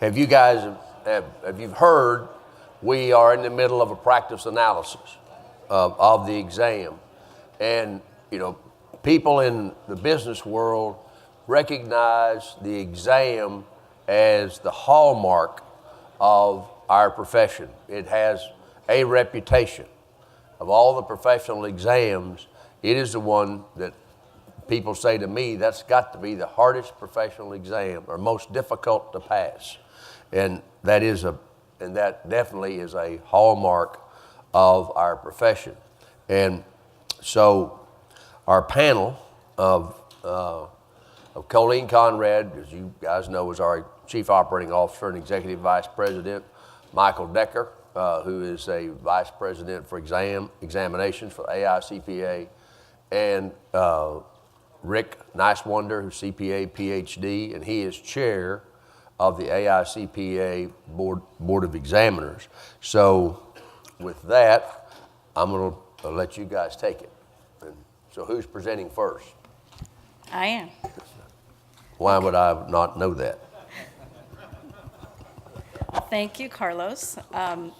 have you guys, have you heard, we are in the middle of a practice analysis of the exam. And, you know, people in the business world recognize the exam as the hallmark of our profession. It has a reputation. Of all the professional exams, it is the one that people say to me, that's got to be the hardest professional exam or most difficult to pass. And that definitely is a hallmark of our profession. And so our panel of Colleen Conrad, as you guys know, is our Chief Operating Officer and Executive Vice President. Michael Decker, who is a Vice President for examinations for AICPA, and Rick Nicewonder, who's CPA, PhD, and he is Chair of the AICPA Board of Examiners. So with that, I'm going to let you guys take it. And so who's presenting first? I am. Why would I not know that? Thank you, Carlos.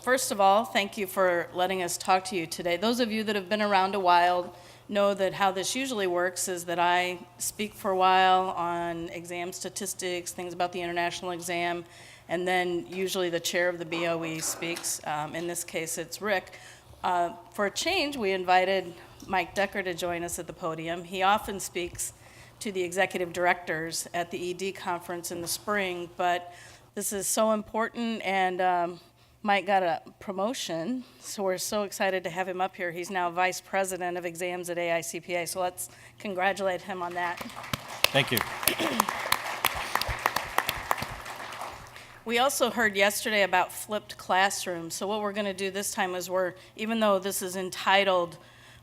First of all, thank you for letting us talk to you today. Those of you that have been around a while know that how this usually works is that I speak for a while on exam statistics, things about the international exam, and then usually the chair of the BOE speaks. In this case, it's Rick. For a change, we invited Mike Decker to join us at the podium. He often speaks to the executive directors at the ED conference in the spring, but this is so important, and Mike got a promotion, so we're so excited to have him up here. He's now Vice President of Exams at AICPA, so let's congratulate him on that. Thank you. We also heard yesterday about flipped classrooms, so what we're going to do this time is even though this is entitled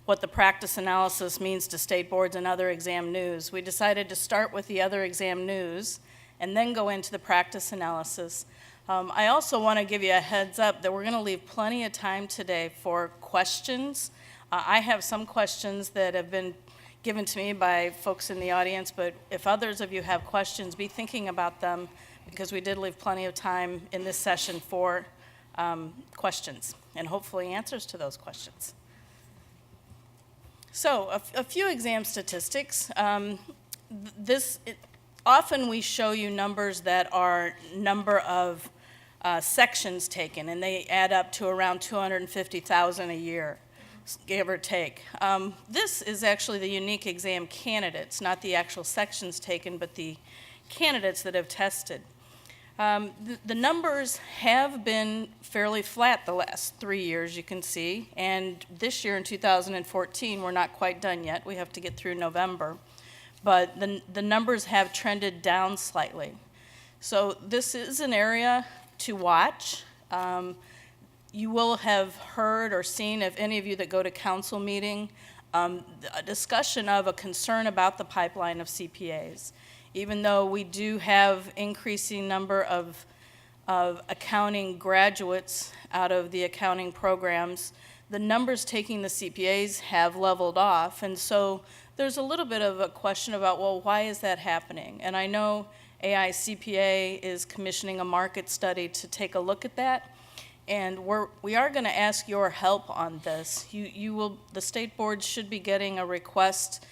What the Practice Analysis Means to State Boards and Other Exam News, we decided to start with the other exam news and then go into the practice analysis. I also want to give you a heads up that we're going to leave plenty of time today for questions. I have some questions that have been given to me by folks in the audience, but if others of you have questions, be thinking about them, because we did leave plenty of time in this session for questions and hopefully answers to those questions. So a few exam statistics. Often we show you numbers that are number of sections taken, and they add up to around 250,000 a year, give or take. This is actually the unique exam candidates, not the actual sections taken, but the candidates that have tested. The numbers have been fairly flat the last 3 years, you can see, and this year in 2014, we're not quite done yet. We have to get through November. But the numbers have trended down slightly. So this is an area to watch. You will have heard or seen, if any of you that go to council meeting, a discussion of a concern about the pipeline of CPAs. Even though we do have increasing number of accounting graduates out of the accounting programs, the numbers taking the CPAs have leveled off, and so there's a little bit of a question about, well, why is that happening? And I know AICPA is commissioning a market study to take a look at that, and we are going to ask your help on this. The state board should be getting a request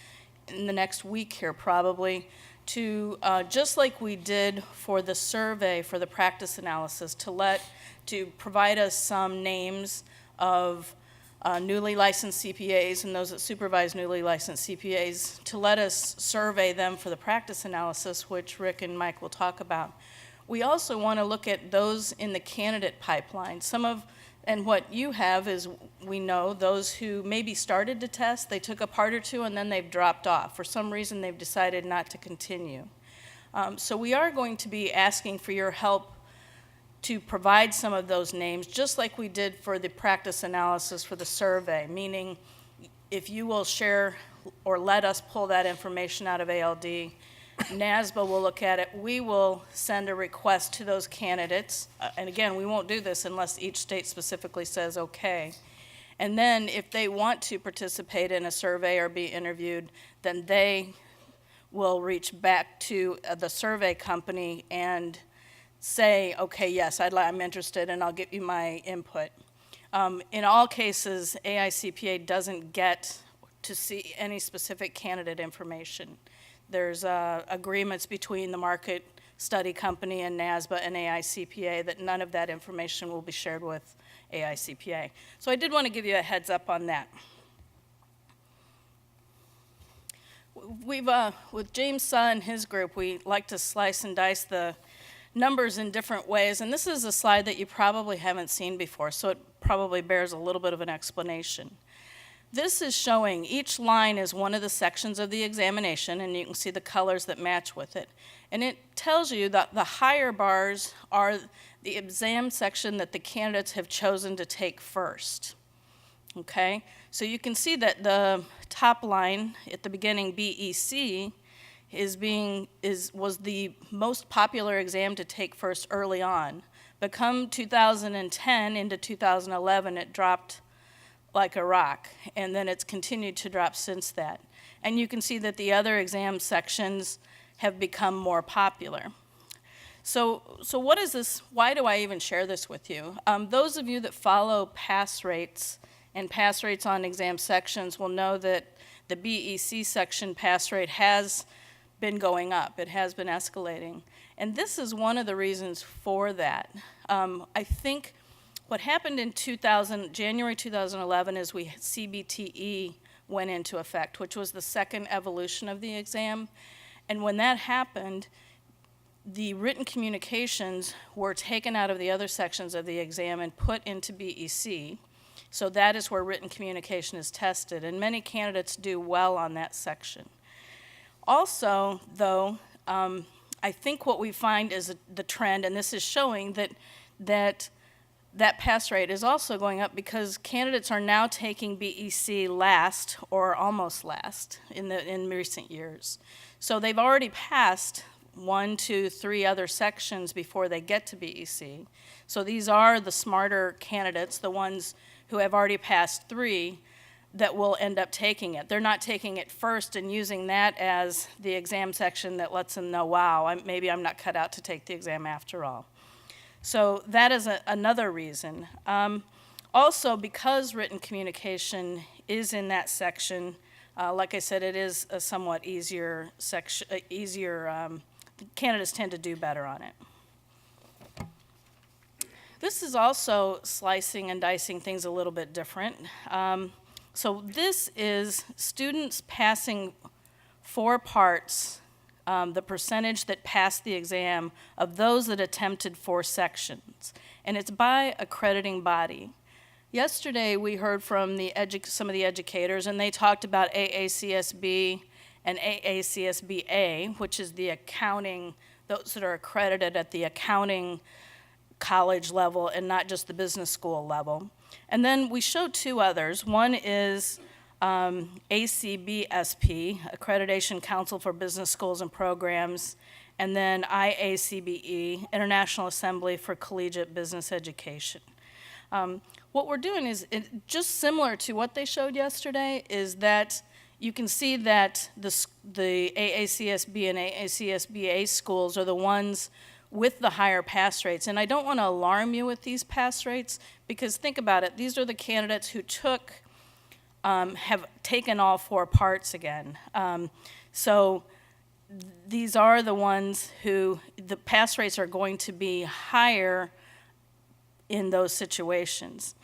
in the next week here probably to, just like we did for the survey for the practice analysis, to provide us some names of newly licensed CPAs and those that supervise newly licensed CPAs, to let us survey them for the practice analysis, which Rick and Mike will talk about. We also want to look at those in the candidate pipeline. And what you have is, we know, those who maybe started to test, they took a part or two, and then they've dropped off. For some reason, they've decided not to continue. So we are going to be asking for your help to provide some of those names, just like we did for the practice analysis for the survey, meaning if you will share or let us pull that information out of ALD, NASBA will look at it. We will send a request to those candidates. And again, we won't do this unless each state specifically says okay. And then if they want to participate in a survey or be interviewed, then they will reach back to the survey company, and say, okay, yes, I'm interested, and I'll give you my input. In all cases, AICPA doesn't get to see any specific candidate information. There's agreements between the market study company and NASBA and AICPA that none of that information will be shared with AICPA. So I did want to give you a heads up on that. We've, with James Suh and his group, we like to slice and dice the numbers in different ways, and this is a slide that you probably haven't seen before, so it probably bears a little bit of an explanation. This is showing each line is one of the sections of the examination, and you can see the colors that match with it. And it tells you that the higher bars are the exam section that the candidates have chosen to take first. Okay? So you can see that the top line at the beginning, BEC, was the most popular exam to take first early on. But come 2010 into 2011, it dropped like a rock, and then it's continued to drop since that. And you can see that the other exam sections have become more popular. So what is this? Why do I even share this with you? Those of you that follow pass rates and pass rates on exam sections will know that the BEC section pass rate has been going up. It has been escalating. And this is one of the reasons for that. I think what happened in January 2011 is CBTE went into effect, which was the second evolution of the exam. And when that happened, the written communications were taken out of the other sections of the exam and put into BEC. So that is where written communication is tested, and many candidates do well on that section. Also, though, I think what we find is the trend, and this is showing that pass rate is also going up because candidates are now taking BEC last or almost last in recent years. So they've already passed 1, 2, 3 other sections before they get to BEC. So these are the smarter candidates, the ones who have already passed 3, that will end up taking it. They're not taking it first and using that as the exam section that lets them know, wow, maybe I'm not cut out to take the exam after all. So that is another reason. Also, because written communication is in that section, like I said, it is a somewhat easier section. Candidates tend to do better on it. This is also slicing and dicing things a little bit different. So this is students passing 4 parts, the percentage that passed the exam of those that attempted 4 sections. And it's by accrediting body. Yesterday we heard from some of the educators, and they talked about AACSB and AACSBA, which is the accounting, those that are accredited at the accounting college level and not just the business school level. And then we showed 2 others. One is ACBSP, Accreditation Council for Business Schools and Programs, and then IACBE, International Assembly for Collegiate Business Education. What we're doing is, just similar to what they showed yesterday, is that you can see that the AACSB and AACSBA schools are the ones with the higher pass rates. And I don't want to alarm you with these pass rates, because think about it, these are the candidates who have taken all 4 parts again. So these are the ones who the pass rates are going to be higher in those situations.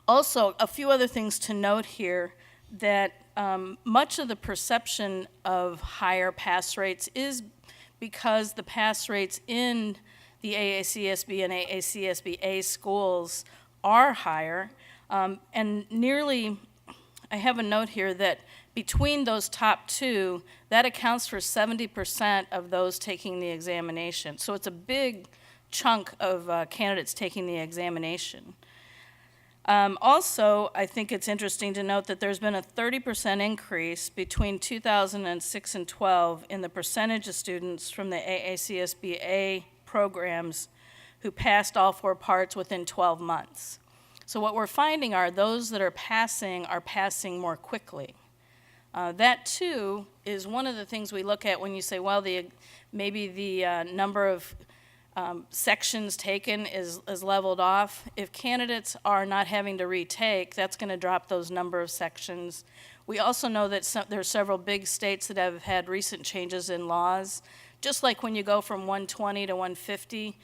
Also, a few other things to note here, that much of the perception of higher pass rates is because the pass rates in the AACSB and AACSBA schools are higher. And nearly, I have a note here that between those top 2, that accounts for 70% of those taking the examination. So it's a big chunk of candidates taking the examination. Also, I think it's interesting to note that there's been a 30% increase between 2006 and 12 in the percentage of students from the AACSBA programs who passed all 4 parts within 12 months. So what we're finding are those that are passing more quickly. That too is one of the things we look at when you say, well, maybe the number of sections taken is leveled off. If candidates are not having to retake, that's going to drop those number of sections. We also know that there are several big states that have had recent changes in laws. Just like when you go from 120 to 150,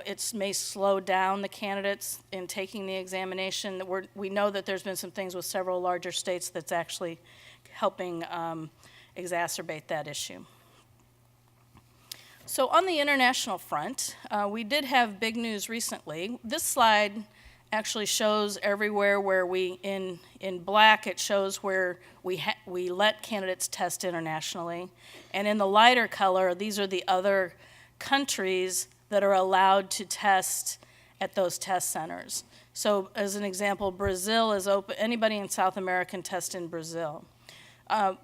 it may slow down the candidates in taking the examination. We know that there's been some things with several larger states that's actually helping exacerbate that issue. So on the international front, we did have big news recently. This slide actually shows everywhere where in black, it shows where we let candidates test internationally. And in the lighter color, these are the other countries that are allowed to test at those test centers. So as an example, Brazil is open. Anybody in South America can test in Brazil.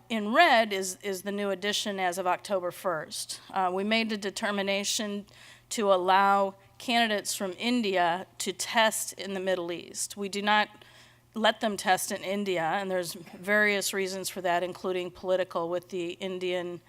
In red is the new addition as of October 1st. We made the determination to allow candidates from India to test in the Middle East. We do not let them test in India, and there's various reasons for that, including political with the Indian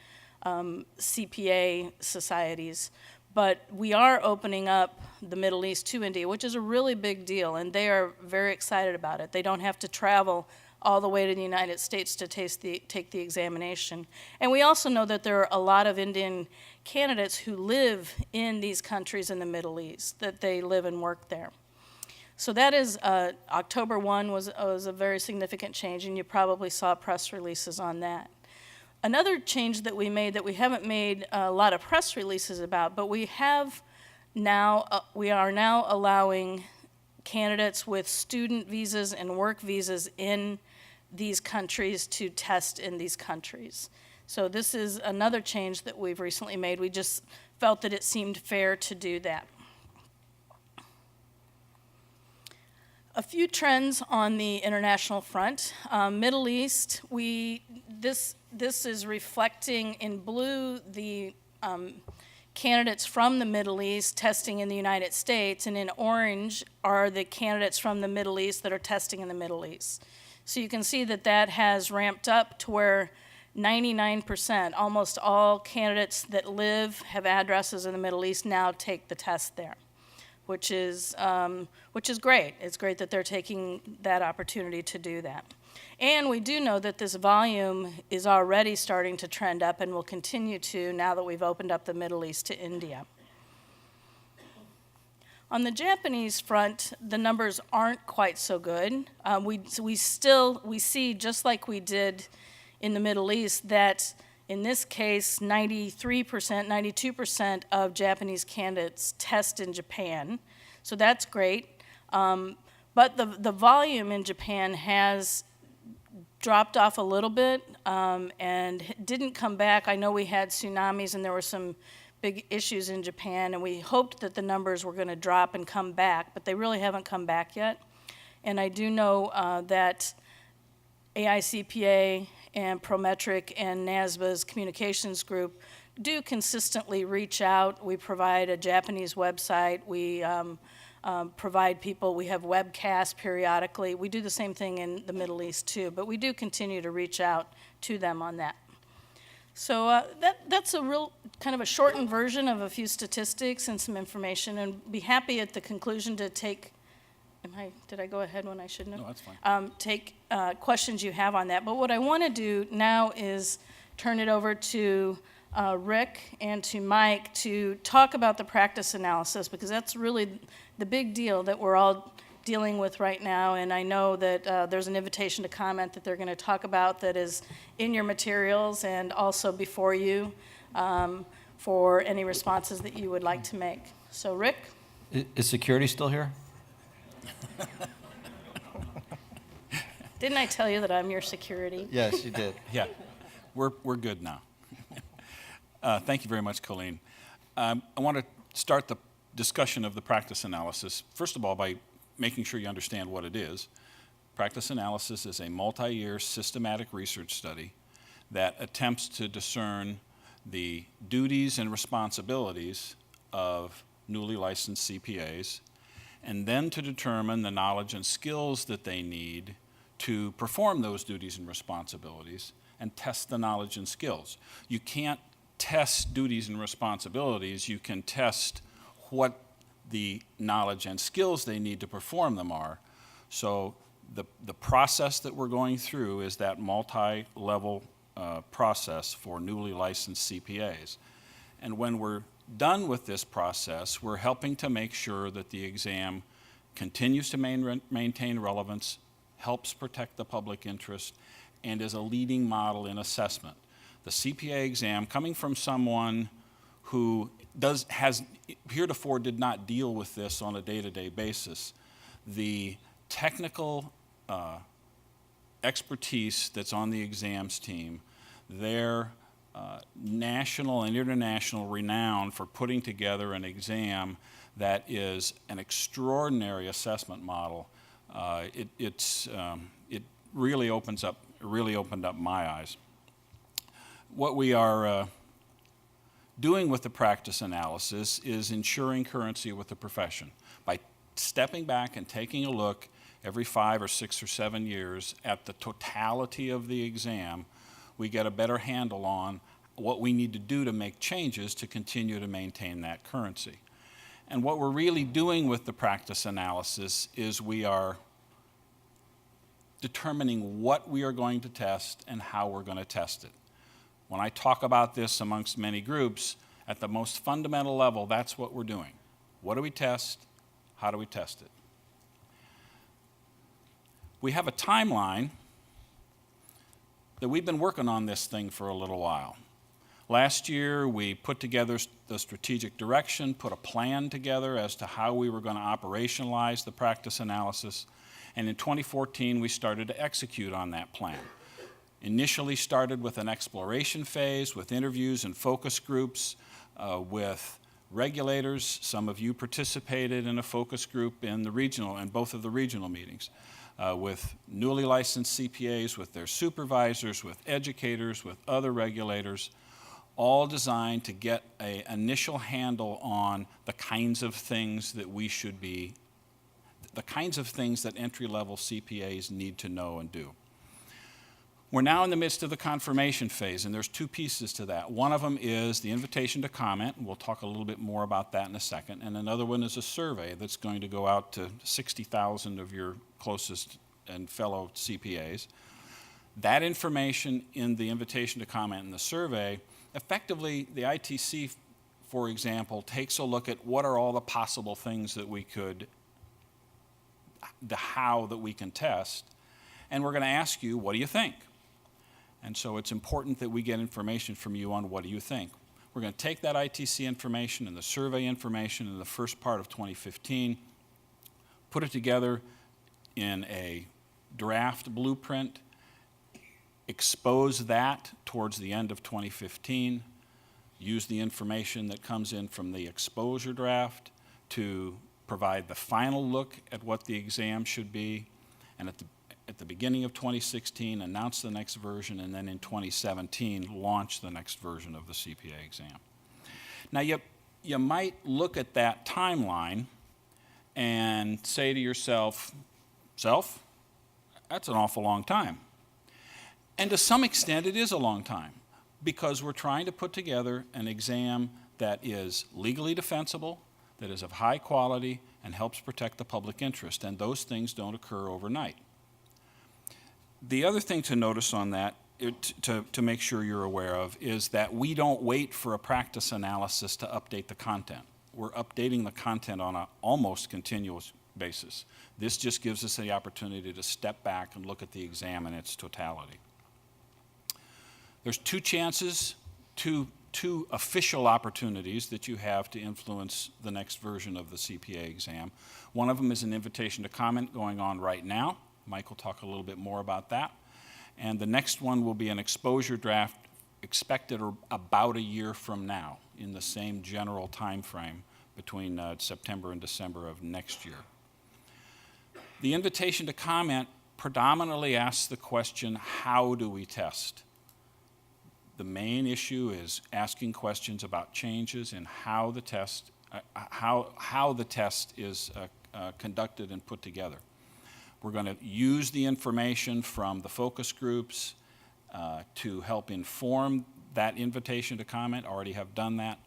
CPA societies. But we are opening up the Middle East to India, which is a really big deal, and they are very excited about it. They don't have to travel all the way to the United States to take the examination. And we also know that there are a lot of Indian candidates who live in these countries in the Middle East, that they live and work there. So that is, October 1 was a very significant change, and you probably saw press releases on that. Another change that we made that we haven't made a lot of press releases about, but we are now allowing candidates with student visas and work visas in these countries to test in these countries. So this is another change that we've recently made. We just felt that it seemed fair to do that. A few trends on the international front. Middle East, this is reflecting in blue the candidates from the Middle East testing in the United States, and in orange are the candidates from the Middle East that are testing in the Middle East. So you can see that has ramped up to where 99%, almost all candidates that have addresses in the Middle East now take the test there, which is great. It's great that they're taking that opportunity to do that. And we do know that this volume is already starting to trend up and will continue to now that we've opened up the Middle East to India. On the Japanese front, the numbers aren't quite so good. We see, just like we did in the Middle East, that in this case, 93%, 92% of Japanese candidates test in Japan. So that's great. But the volume in Japan has dropped off a little bit and didn't come back. I know we had tsunamis and there were some big issues in Japan, and we hoped that the numbers were going to drop and come back, but they really haven't come back yet. And I do know that AICPA and Prometric and NASBA's communications group do consistently reach out. We provide a Japanese website. We provide people, we have webcasts periodically. We do the same thing in the Middle East too, but we do continue to reach out to them on that. So that's a real kind of a shortened version of a few statistics and some information, and be happy at the conclusion to take, did I go ahead when I shouldn't have? No, that's fine. Take questions you have on that. But what I want to do now is turn it over to Rick and to Mike to talk about the practice analysis, because that's really the big deal that we're all dealing with right now, and I know that there's an invitation to comment that they're going to talk about that is in your materials and also before you for any responses that you would like to make. So Rick? Is security still here? Didn't I tell you that I'm your security? Yes, you did. Yeah, we're good now. Thank you very much, Colleen. I want to start the discussion of the practice analysis, first of all, by making sure you understand what it is. Practice analysis is a multi-year systematic research study that attempts to discern the duties and responsibilities of newly licensed CPAs, and then to determine the knowledge and skills that they need to perform those duties and responsibilities, and test the knowledge and skills. You can't test duties and responsibilities. You can test what the knowledge and skills they need to perform them are. So the process that we're going through is that multi-level process for newly licensed CPAs. And when we're done with this process, we're helping to make sure that the exam continues to maintain relevance, helps protect the public interest, and is a leading model in assessment. The CPA exam, coming from someone who has heretofore did not deal with this on a day-to-day basis, the technical expertise that's on the exams team, their national and international renown for putting together an exam that is an extraordinary assessment model, it really opened up my eyes. What we are doing with the practice analysis is ensuring currency with the profession by stepping back and taking a look every 5 or 6 or 7 years at the totality of the exam. We get a better handle on what we need to do to make changes to continue to maintain that currency. And what we're really doing with the practice analysis is we are determining what we are going to test and how we're going to test it. When I talk about this amongst many groups, at the most fundamental level, that's what we're doing. What do we test? How do we test it? We have a timeline that we've been working on this thing for a little while. Last year, we put together the strategic direction, put a plan together as to how we were going to operationalize the practice analysis, and in 2014, we started to execute on that plan. Initially started with an exploration phase, with interviews and focus groups, with regulators. Some of you participated in a focus group in both of the regional meetings, with newly licensed CPAs, with their supervisors, with educators, with other regulators, all designed to get an initial handle on the kinds of things that the kinds of things that entry-level CPAs need to know and do. We're now in the midst of the confirmation phase, and there's 2 pieces to that. One of them is the invitation to comment, and we'll talk a little bit more about that in a second, and another one is a survey that's going to go out to 60,000 of your closest and fellow CPAs. That information in the invitation to comment and the survey, effectively the ITC, for example, takes a look at what are all the possible things that we could, how that we can test, and we're going to ask you, what do you think? And so it's important that we get information from you on what do you think. We're going to take that ITC information and the survey information in the first part of 2015, put it together in a draft blueprint, expose that towards the end of 2015, use the information that comes in from the exposure draft to provide the final look at what the exam should be, and at the beginning of 2016, announce the next version, and then in 2017, launch the next version of the CPA exam. Now, you might look at that timeline and say to yourself, that's an awful long time. And to some extent, it is a long time, because we're trying to put together an exam that is legally defensible, that is of high quality, and helps protect the public interest, and those things don't occur overnight. The other thing to notice on that, to make sure you're aware of, is that we don't wait for a practice analysis to update the content. We're updating the content on an almost continuous basis. This just gives us the opportunity to step back and look at the exam in its totality. There's 2 chances, two official opportunities that you have to influence the next version of the CPA exam. One of them is an invitation to comment going on right now. Mike will talk a little bit more about that. And the next one will be an exposure draft expected about a year from now, in the same general time frame between September and December of next year. The invitation to comment predominantly asks the question, how do we test? The main issue is asking questions about changes in how the test is conducted and put together. We're going to use the information from the focus groups to help inform that invitation to comment, already have done that.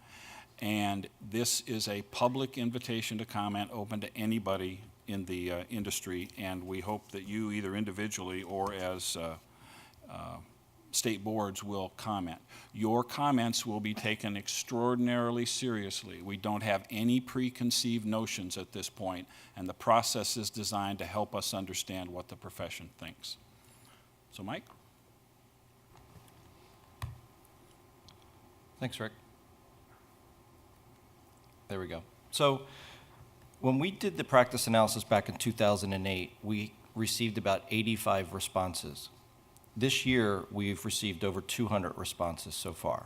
And this is a public invitation to comment open to anybody in the industry, and we hope that you either individually or as state boards will comment. Your comments will be taken extraordinarily seriously. We don't have any preconceived notions at this point, and the process is designed to help us understand what the profession thinks. So, Mike? Thanks, Rick. There we go. So when we did the practice analysis back in 2008, we received about 85 responses. This year, we've received over 200 responses so far.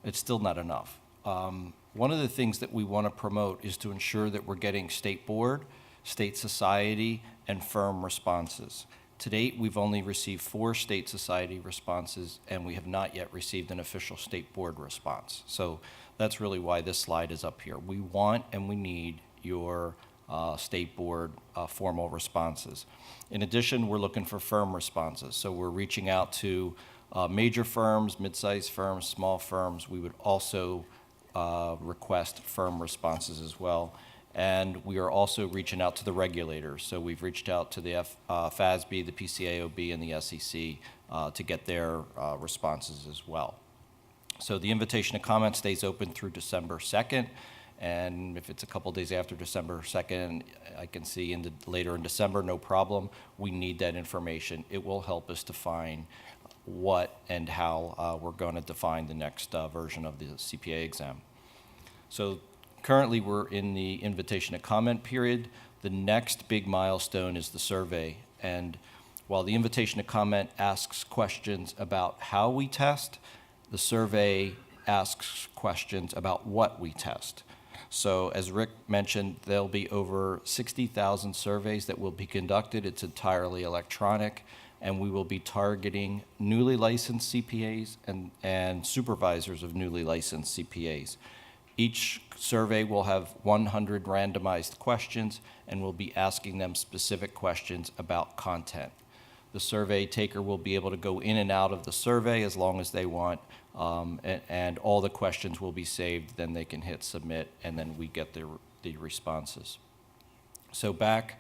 It's still not enough. One of the things that we want to promote is to ensure that we're getting state board, state society, and firm responses. To date, we've only received 4 state society responses, and we have not yet received an official state board response. So that's really why this slide is up here. We want and we need your state board formal responses. In addition, we're looking for firm responses. So we're reaching out to major firms, mid-sized firms, small firms. We would also request firm responses as well. And we are also reaching out to the regulators. So we've reached out to the FASB, the PCAOB, and the SEC to get their responses as well. So the invitation to comment stays open through December 2nd. And if it's a couple days after December 2nd, I can see later in December, no problem. We need that information. It will help us define what and how we're going to define the next version of the CPA exam. So currently, we're in the invitation to comment period. The next big milestone is the survey. And while the invitation to comment asks questions about how we test, the survey asks questions about what we test. So as Rick mentioned, there'll be over 60,000 surveys that will be conducted. It's entirely electronic, and we will be targeting newly licensed CPAs and supervisors of newly licensed CPAs. Each survey will have 100 randomized questions, and we'll be asking them specific questions about content. The survey taker will be able to go in and out of the survey as long as they want, and all the questions will be saved. Then they can hit submit, and then we get the responses. So back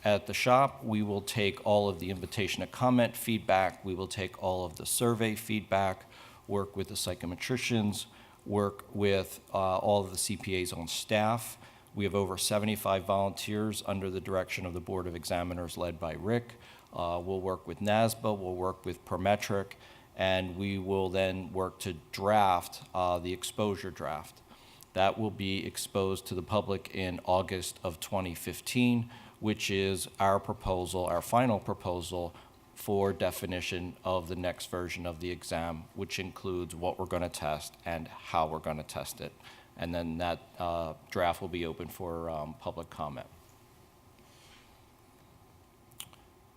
at the shop, we will take all of the invitation to comment feedback. We will take all of the survey feedback, work with the psychometricians, work with all of the CPAs on staff. We have over 75 volunteers under the direction of the Board of Examiners led by Rick. We'll work with NASBA, we'll work with Prometric, and we will then work to draft the exposure draft. That will be exposed to the public in August of 2015, which is our proposal, our final proposal for definition of the next version of the exam, which includes what we're going to test and how we're going to test it. And then that draft will be open for public comment.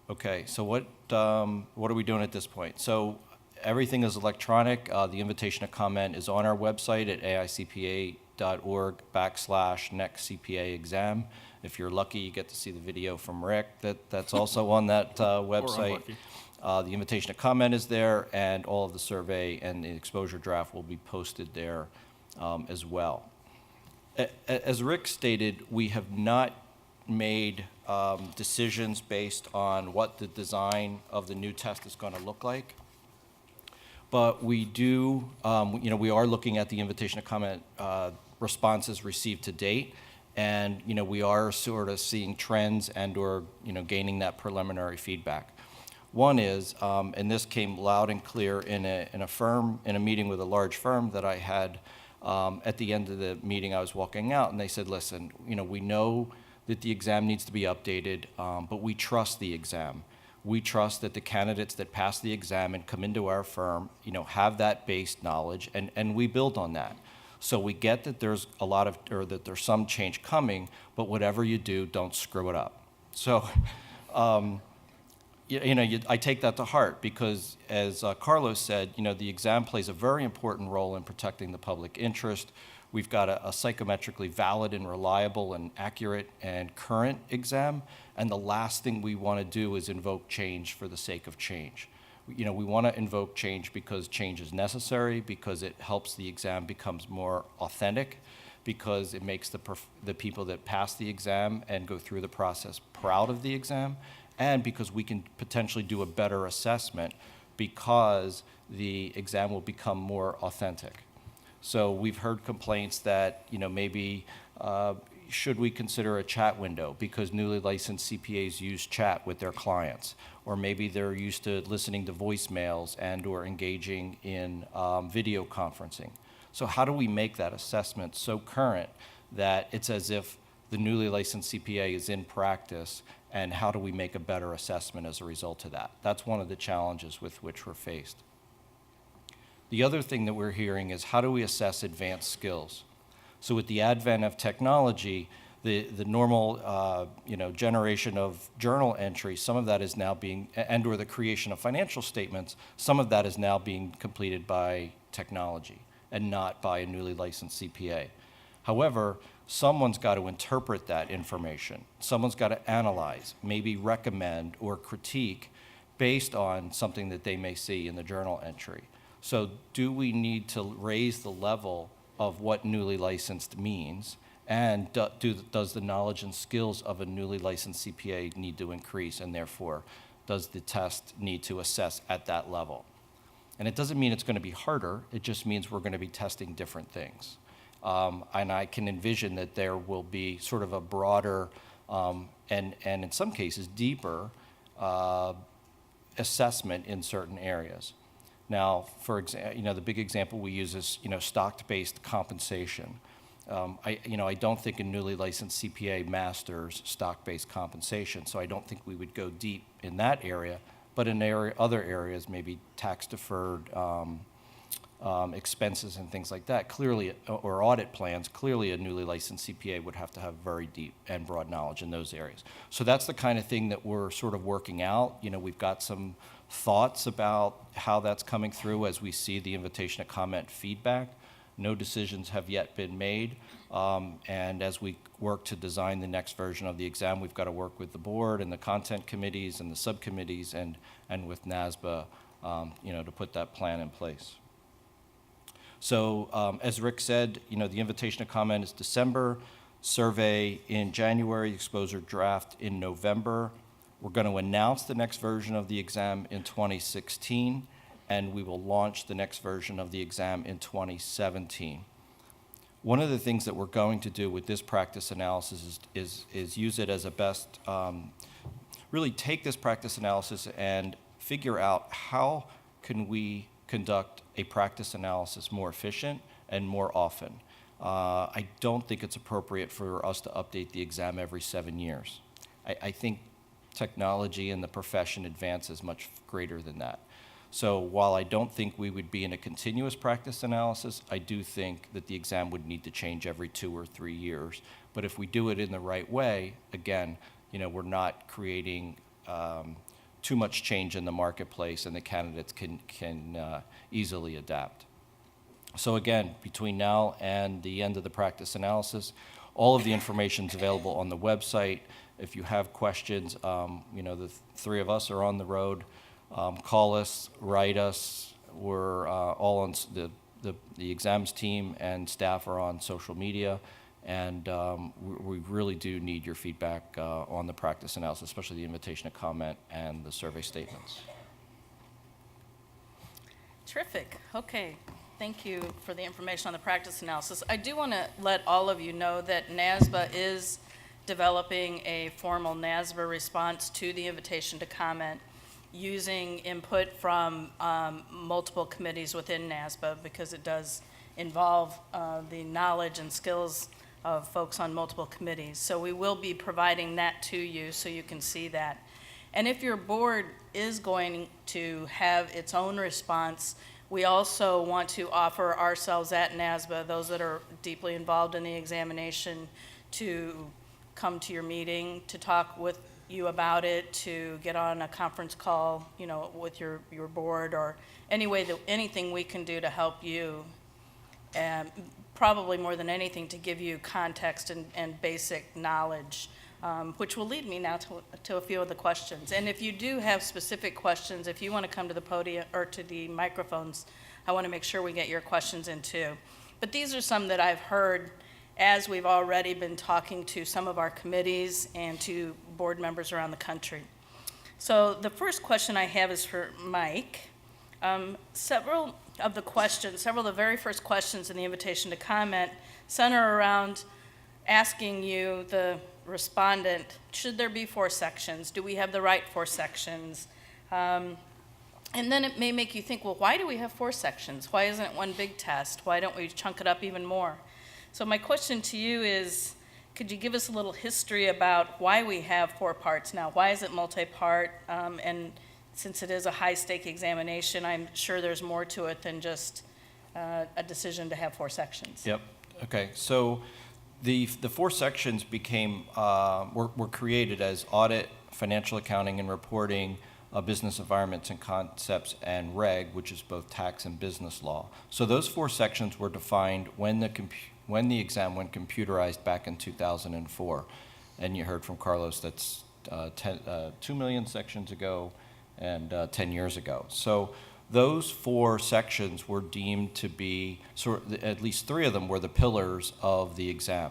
Okay, so what are we doing at this point? So everything is electronic. The invitation to comment is on our website at aicpa.org/next-CPA exam. If you're lucky, you get to see the video from Rick. That's also on that website. The invitation to comment is there, and all of the survey and the exposure draft will be posted there as well. As Rick stated, we have not made decisions based on what the design of the new test is going to look like. But we do, we are looking at the invitation to comment responses received to date, and we are sort of seeing trends and/or gaining that preliminary feedback. One is, and this came loud and clear in a meeting with a large firm that I had. At the end of the meeting, I was walking out, and they said, "Listen, we know that the exam needs to be updated, but we trust the exam. We trust that the candidates that pass the exam and come into our firm, have that base knowledge, and we build on that. So we get that there's that there's some change coming, but whatever you do, don't screw it up." So, I take that to heart because, as Carlos said, the exam plays a very important role in protecting the public interest. We've got a psychometrically valid and reliable and accurate and current exam, and the last thing we want to do is invoke change for the sake of change. we want to invoke change because change is necessary, because it helps the exam becomes more authentic, because it makes the people that pass the exam and go through the process proud of the exam, and because we can potentially do a better assessment because the exam will become more authentic. So we've heard complaints that, maybe should we consider a chat window because newly licensed CPAs use chat with their clients, or maybe they're used to listening to voicemails and or engaging in video conferencing. So how do we make that assessment so current that it's as if the newly licensed CPA is in practice, and how do we make a better assessment as a result of that? That's one of the challenges with which we're faced. The other thing that we're hearing is how do we assess advanced skills? So with the advent of technology, the normal generation of journal entry, some of that is now being, and or the creation of financial statements, some of that is now being completed by technology and not by a newly licensed CPA. However, someone's got to interpret that information. Someone's got to analyze, maybe recommend or critique based on something that they may see in the journal entry. So do we need to raise the level of what newly licensed means? And does the knowledge and skills of a newly licensed CPA need to increase? And therefore, does the test need to assess at that level? And it doesn't mean it's going to be harder. It just means we're going to be testing different things. And I can envision that there will be sort of a broader and in some cases deeper assessment in certain areas. Now, for example, the big example we use is stock-based compensation. I don't think a newly licensed CPA masters stock-based compensation, so I don't think we would go deep in that area. But in other areas, maybe tax-deferred expenses and things like that, clearly, or audit plans, clearly a newly licensed CPA would have to have very deep and broad knowledge in those areas. So that's the kind of thing that we're sort of working out. We've got some thoughts about how that's coming through as we see the invitation to comment feedback. No decisions have yet been made. And as we work to design the next version of the exam, we've got to work with the board and the content committees and the subcommittees and with NASBA, to put that plan in place. So as Rick said, the invitation to comment is December, survey in January, exposure draft in November. We're going to announce the next version of the exam in 2016, and we will launch the next version of the exam in 2017. One of the things that we're going to do with this practice analysis is use it as a best, really take this practice analysis and figure out how can we conduct a practice analysis more efficient and more often. I don't think it's appropriate for us to update the exam every 7 years. I think technology and the profession advances much greater than that. So while I don't think we would be in a continuous practice analysis, I do think that the exam would need to change every 2 or 3 years. But if we do it in the right way, again, we're not creating too much change in the marketplace, and the candidates can easily adapt. So again, between now and the end of the practice analysis, all of the information is available on the website. If you have questions, the three of us are on the road. Call us, write us. We're all on the exams team and staff are on social media, and we really do need your feedback on the practice analysis, especially the invitation to comment and the survey statements. Terrific. Okay. Thank you for the information on the practice analysis. I do want to let all of you know that NASBA is developing a formal NASBA response to the invitation to comment using input from multiple committees within NASBA, because it does involve the knowledge and skills of folks on multiple committees. So we will be providing that to you so you can see that. And if your board is going to have its own response, we also want to offer ourselves at NASBA, those that are deeply involved in the examination, to come to your meeting, to talk with you about it, to get on a conference call, with your board, or anything we can do to help you. And probably more than anything, to give you context and basic knowledge which will lead me now to a few of the questions. And if you do have specific questions, if you want to come to the podium or to the microphones, I want to make sure we get your questions in too. But these are some that I've heard as we've already been talking to some of our committees and to board members around the country. So the first question I have is for Mike. Several of the very first questions in the invitation to comment center around asking you, the respondent, should there be 4 sections? Do we have the right 4 sections? And then it may make you think, well, why do we have 4 sections? Why isn't it one big test? Why don't we chunk it up even more? So my question to you is, could you give us a little history about why we have 4 parts now? Why is it multi-part? And since it is a high-stake examination, I'm sure there's more to it than just a decision to have 4 sections. Yep. Okay. So the 4 sections were created as audit, financial accounting and reporting, business environments and concepts, and reg, which is both tax and business law. So those 4 sections were defined when the exam went computerized back in 2004. And you heard from Carlos, that's 2 million sections ago and 10 years ago. So those 4 sections were deemed to be, at least 3 of them were the pillars of the exam.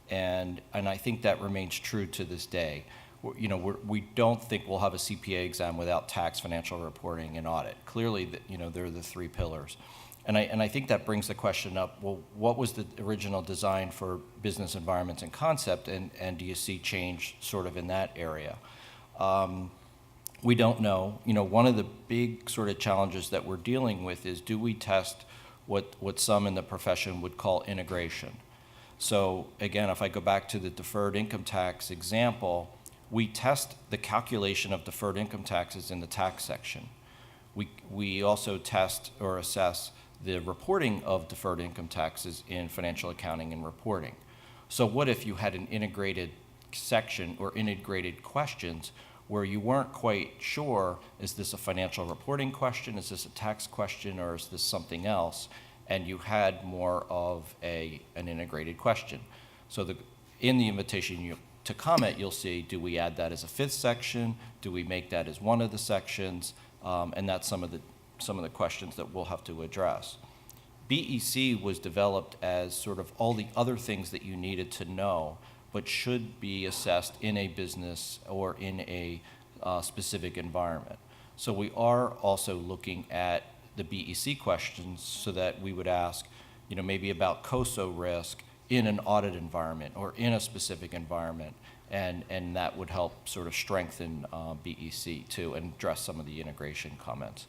And I think that remains true to this day. We don't think we'll have a CPA exam without tax, financial reporting, and audit. Clearly, they're the 3 pillars. And I think that brings the question up, well, what was the original design for business environments and concept, and do you see change sort of in that area? We don't know. One of the big sort of challenges that we're dealing with is, do we test what some in the profession would call integration? So again, if I go back to the deferred income tax example, we test the calculation of deferred income taxes in the tax section. We also test or assess the reporting of deferred income taxes in financial accounting and reporting. So what if you had an integrated section or integrated questions where you weren't quite sure, is this a financial reporting question, is this a tax question, or is this something else? And you had more of an integrated question. So in the invitation to comment, you'll see, do we add that as a 5th section? Do we make that as one of the sections? And that's some of the questions that we'll have to address. BEC was developed as sort of all the other things that you needed to know, but should be assessed in a business or in a specific environment. So we are also looking at the BEC questions so that we would ask, maybe about COSO risk in an audit environment or in a specific environment, and that would help sort of strengthen BEC too and address some of the integration comments.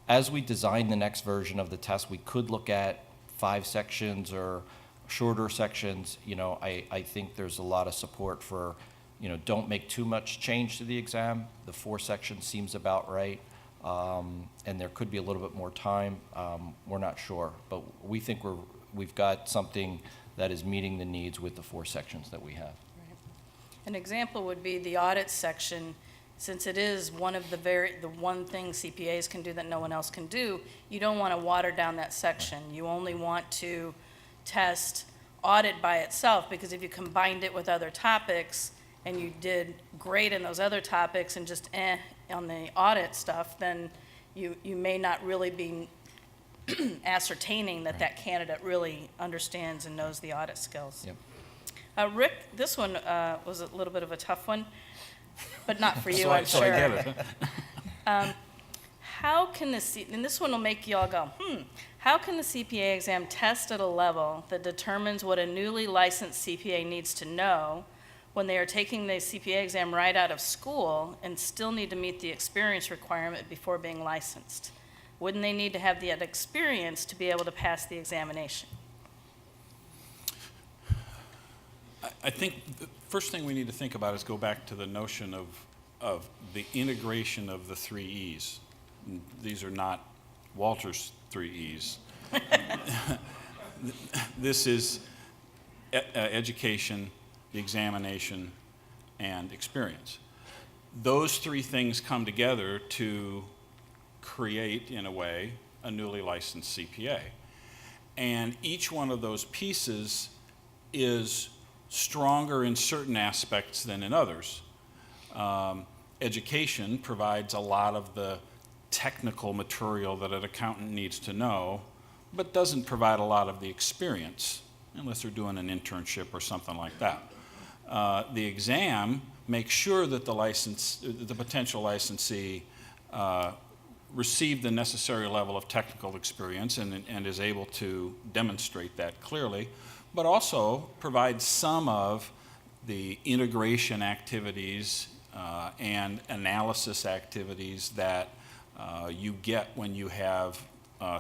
As we design the next version of the test, we could look at 5 sections or shorter sections. I think there's a lot of support for, don't make too much change to the exam. The 4 sections seems about right. And there could be a little bit more time. We're not sure, but we think we've got something that is meeting the needs with the 4 sections that we have. Right. An example would be the audit section. Since it is one of the one thing CPAs can do that no one else can do, you don't want to water down that section. You only want to test audit by itself, because if you combined it with other topics and you did great in those other topics and just on the audit stuff, then you may not really be ascertaining that candidate really understands and knows the audit skills. Yep. Rick, this one was a little bit of a tough one, but not for you, I'm So sure. I get it. How can and this one will make you all go, how can the CPA exam test at a level that determines what a newly licensed CPA needs to know when they are taking the CPA exam right out of school and still need to meet the experience requirement before being licensed? Wouldn't they need to have that experience to be able to pass the examination? I think the first thing we need to think about is go back to the notion of the integration of the 3 E's. These are not Walter's 3 E's. This is education, the examination, and experience. Those 3 things come together to create, in a way, a newly licensed CPA. And each one of those pieces is stronger in certain aspects than in others. Education provides a lot of the technical material that an accountant needs to know, but doesn't provide a lot of the experience unless they're doing an internship or something like that. The exam makes sure that the potential licensee received the necessary level of technical experience and is able to demonstrate that clearly, but also provides some of the integration activities and analysis activities that you get when you have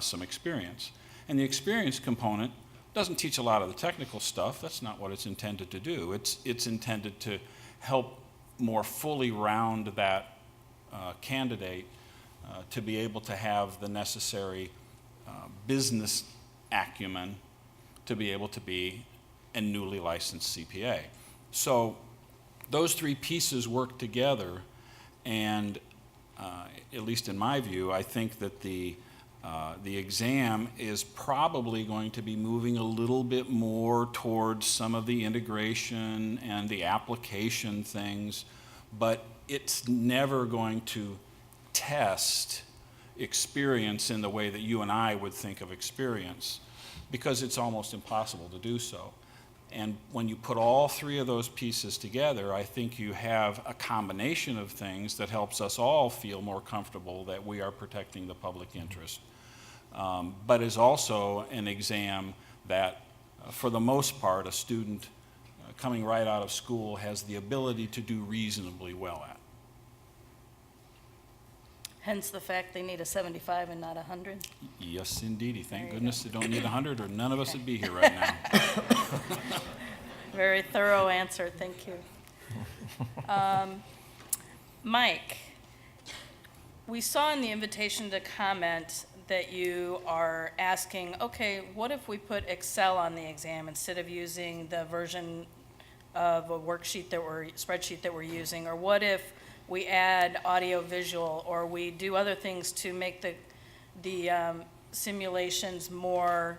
some experience. And the experience component doesn't teach a lot of the technical stuff. That's not what it's intended to do. It's intended to help more fully round that candidate to be able to have the necessary business acumen to be able to be a newly licensed CPA. So those three pieces work together, and at least in my view, I think that the exam is probably going to be moving a little bit more towards some of the integration and the application things, but it's never going to test experience in the way that you and I would think of experience, because it's almost impossible to do so. And when you put all three of those pieces together, I think you have a combination of things that helps us all feel more comfortable that we are protecting the public interest. But is also an exam that, for the most part, a student coming right out of school has the ability to do reasonably well at. Hence the fact they need a 75 and not 100. Yes, indeedy. There Thank you goodness they don't need 100, or none of us would be here right now. Very thorough answer, thank you. Mike, we saw in the invitation to comment that you are asking, okay, what if we put Excel on the exam instead of using the version of a spreadsheet that we're using? Or what if we add audio visual, or we do other things to make the simulations more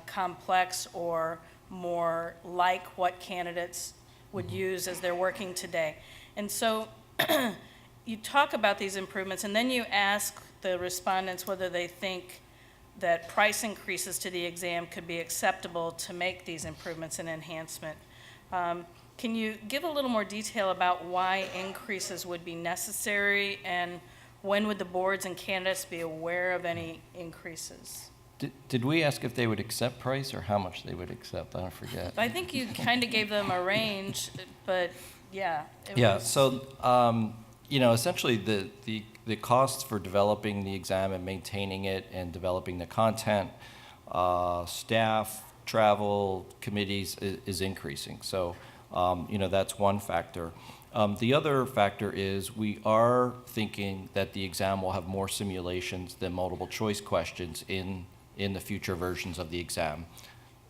complex or more like what candidates would use as they're working today? And so you talk about these improvements, and then you ask the respondents whether they think that price increases to the exam could be acceptable to make these improvements and enhancement. Can you give a little more detail about why increases would be necessary, and when would the boards and candidates be aware of any increases? Did we ask if they would accept price or how much they would accept? I don't forget. I think you kind of gave them a range, but yeah. So essentially the costs for developing the exam and maintaining it and developing the content, staff, travel, committees is increasing. So that's one factor. The other factor is we are thinking that the exam will have more simulations than multiple choice questions in the future versions of the exam.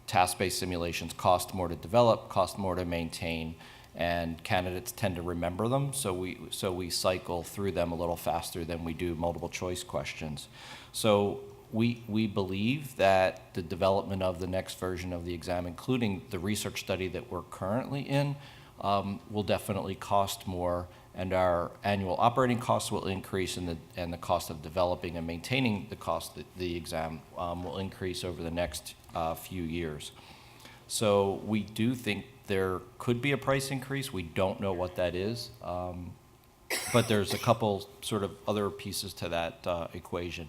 Task-based simulations cost more to develop, cost more to maintain, and candidates tend to remember them, so we cycle through them a little faster than we do multiple choice questions. So we believe that the development of the next version of the exam, including the research study that we're currently in, will definitely cost more, and our annual operating costs will increase, and the cost of developing and maintaining the exam will increase over the next few years. So we do think there could be a price increase. We don't know what that is, but there's a couple sort of other pieces to that equation.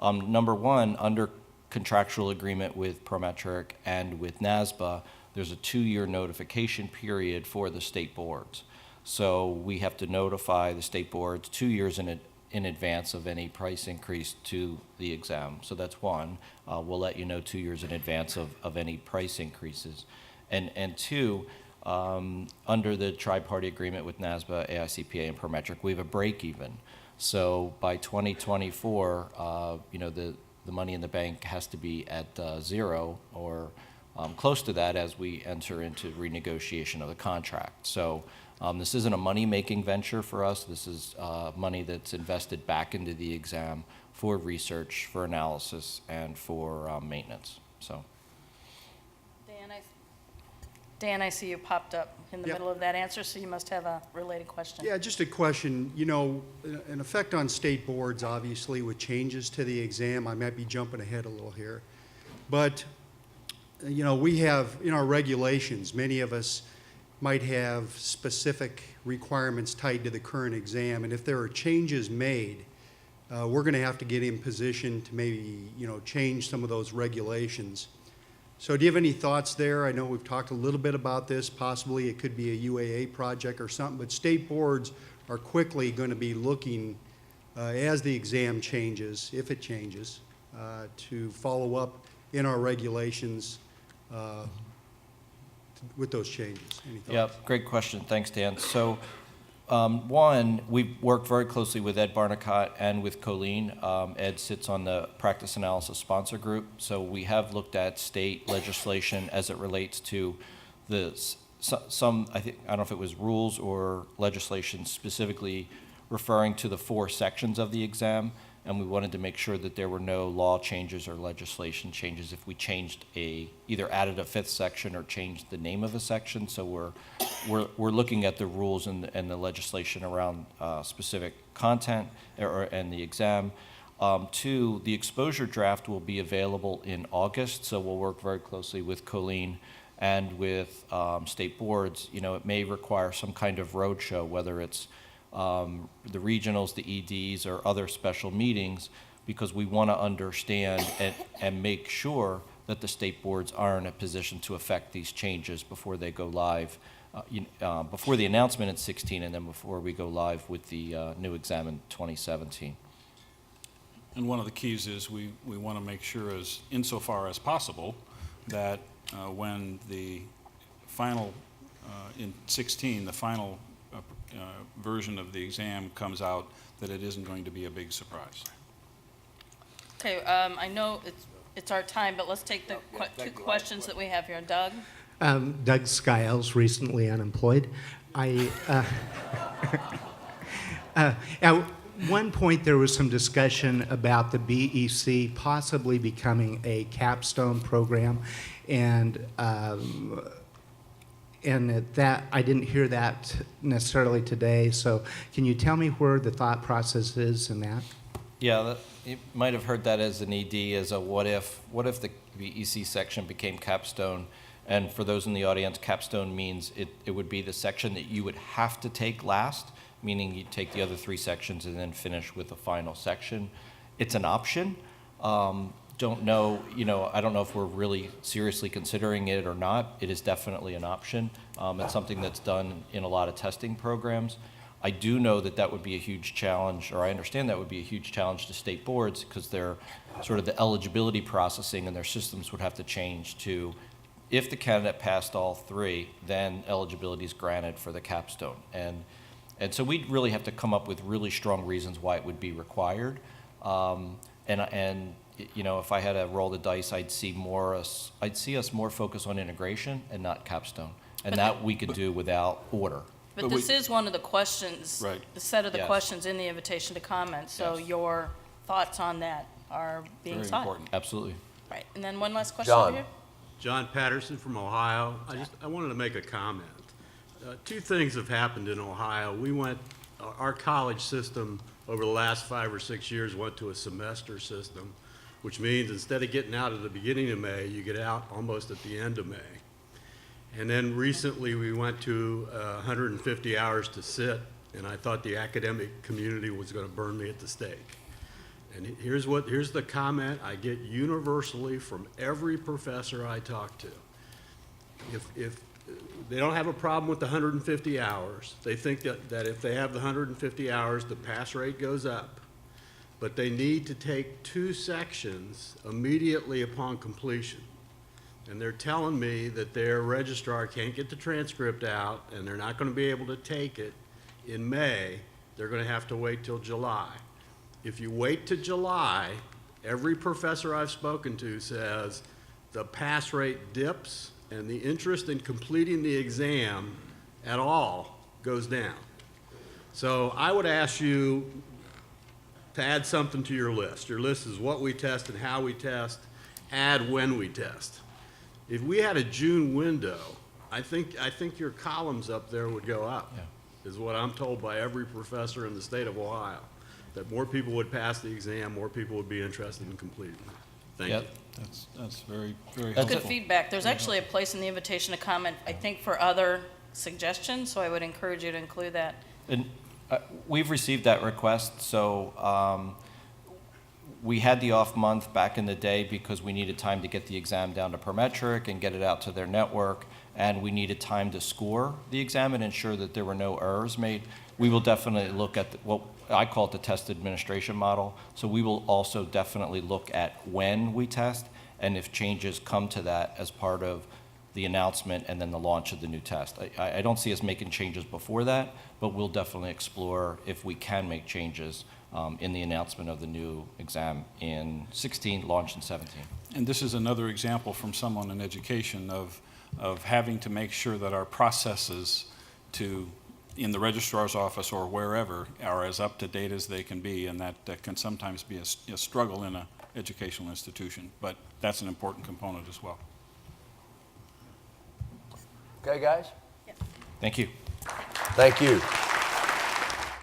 Number one, under contractual agreement with Prometric and with NASBA, there's a 2-year notification period for the state boards. So we have to notify the state boards 2 years in advance of any price increase to the exam. So that's one. We'll let you know 2 years in advance of any price increases. And two, under the tri-party agreement with NASBA, AICPA, and Prometric, we have a break even. So by 2024, the money in the bank has to be at zero or close to that as we enter into renegotiation of the contract. So this isn't a money-making venture for us. This is money that's invested back into the exam for research, for analysis, and for maintenance. So. Dan, Dan, I see you popped up in the Yep. middle of that answer, so you must have a related question. Yeah, just a question, you know, an effect on state boards, obviously, with changes to the exam. I might be jumping ahead a little here. But, you know, we have, in our regulations, many of us might have specific requirements tied to the current exam. And if there are changes made, we're going to have to get in position to maybe, you know, change some of those regulations. So do you have any thoughts there? I know we've talked a little bit about this. Possibly it could be a UAA project or something, but state boards are quickly going to be looking, as the exam changes, if it changes, to follow up in our regulations with those changes. Any thoughts? Yeah, great question. Thanks, Dan. So, one, we've worked very closely with Ed Barnicott and with Colleen. Ed sits on the practice analysis sponsor group, so we have looked at state legislation as it relates to some, I don't know if it was rules or legislation specifically referring to the 4 sections of the exam, and we wanted to make sure that there were no law changes or legislation changes if we changed either added a 5th section or changed the name of a section. So we're looking at the rules and the legislation around specific content and the exam. 2, the exposure draft will be available in August, so we'll work very closely with Colleen and with state boards. You know, it may require some kind of roadshow, whether it's the regionals, the EDs, or other special meetings, because we want to understand and make sure that the state boards are in a position to affect these changes before they go live, before the announcement in 16, and then before we go live with the new exam in 2017. And one of the keys is we want to make sure, as insofar as possible, that when the final, in 16, the final version of the exam comes out, that it isn't going to be a big surprise. Okay, I know it's our time, but let's take the 2 questions that we have here. Doug? Doug Skiles, recently unemployed. At one point, there was some discussion about the BEC possibly becoming a capstone program, and that I didn't hear that necessarily today. So, can you tell me where the thought process is in that? Yeah, you might have heard that as an ED, as a what if the BEC section became capstone. And for those in the audience, capstone means it would be the section that you would have to take last, meaning you take the other 3 sections and then finish with the final section. It's an option. Don't know, I don't know if we're really seriously considering it or not. It is definitely an option. It's something that's done in a lot of testing programs. I do know that would be a huge challenge, or I understand that would be a huge challenge to state boards, because their sort of the eligibility processing and their systems would have to change to, if the candidate passed all 3, then eligibility is granted for the capstone. And so we'd really have to come up with really strong reasons why it would be required. If I had to roll the dice, I'd see us more focused on integration and not capstone, and that we could do without order. But this is one of the questions, Right. the set of the Yes. questions in the invitation to comment. So Yes. your thoughts on that are being Very sought. important. Absolutely. Right. And then one last question John. over here. John Patterson from Ohio. I wanted to make a comment. 2 things have happened in Ohio. Our college system over the last 5 or 6 years went to a semester system, which means instead of getting out at the beginning of May, you get out almost at the end of May. And then recently we went to 150 hours to sit, and I thought the academic community was going to burn me at the stake. And here's the comment I get universally from every professor I talk to. If they don't have a problem with the 150 hours, they think that if they have the 150 hours, the pass rate goes up. But they need to take 2 sections immediately upon completion. And they're telling me that their registrar can't get the transcript out, and they're not going to be able to take it in May. They're going to have to wait till July. If you wait to July, every professor I've spoken to says the pass rate dips and the interest in completing the exam at all goes down. So I would ask you to add something to your list. Your list is what we test and how we test. Add when we test. If we had a June window I think your columns up there would go up, is what I'm told by every professor in the state of Ohio. That more people would pass the exam, more people would be interested in completing it. Thank Yep. you. That's very, very That's Good helpful. feedback. There's actually a place in the invitation to comment, I think, for other suggestions, so I would encourage you to include that. And we've received that request, so we had the off month back in the day because we needed time to get the exam down to per metric and get it out to their network, and we needed time to score the exam and ensure that there were no errors made. We will definitely look at what I call it the test administration model. So we will also definitely look at when we test and if changes come to that as part of the announcement and then the launch of the new test. I don't see us making changes before that, but we'll definitely explore if we can make changes in the announcement of the new exam in 16, launch in 17. And this is another example from someone in education of having to make sure that our processes in the registrar's office or wherever are as up to date as they can be, and that can sometimes be a struggle in an educational institution, but that's an important component as well. Okay, guys? Thank you. Thank you.